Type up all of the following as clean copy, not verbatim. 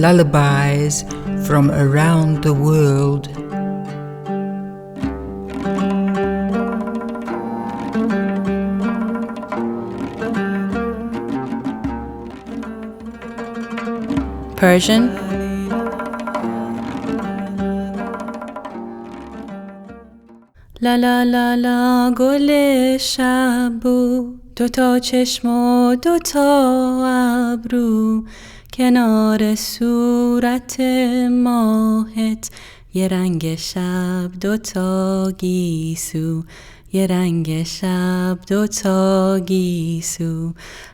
Lullabies from around the world. Persian. لا لا لا لا گل شب بود، دوتا چشم و دوتا ابرو، کنار صورت ماهت یه رنگ شب دوتا گیسو، یه رنگ شب دوتا گیسو.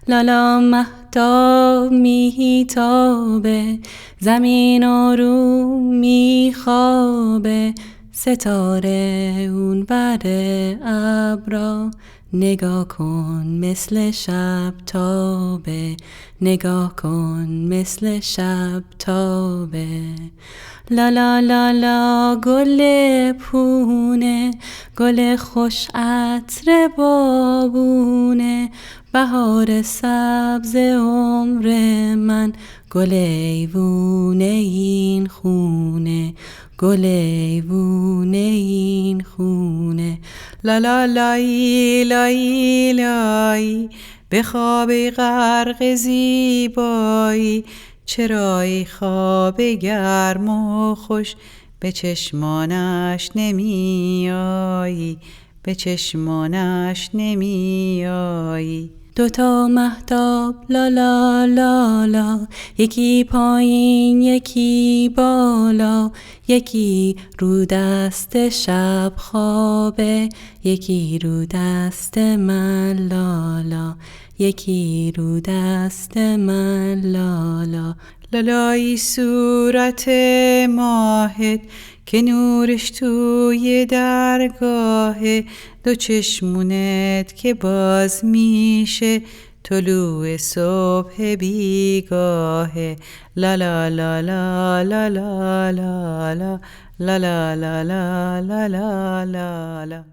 لالا مهتاب میتابه، زمین آروم میخوابه، ستاره اون بر ابرا نگاه کن مثل شب تابه، نگاه کن مثل شب تابه. لا لا لا لا گل پونه، گل خوش عطر بابونه، بهار سبز عمر من، گل ایوونه این خونه، گل ایوونه این خونه. لا لا لایی لایی لایی، به خواب غرق زیبایی، چرایی خواب گرم و خوش، به چشمانش نمیایی، به چشمانش نمیایی. دوتا مهتاب لا لا لا لا، یکی پایین یکی بالا، یکی رو دست شب خوابه، یکی رو دست من لالا، یکی رو دست من لالا. لالایی صورت ماهت که نورش توی درگاهه، دو چشمونت که باز میشه طلوع صبح بیگاهه. لا لا لا لا لا لا لا لا لا لا لا لا لا لا لا.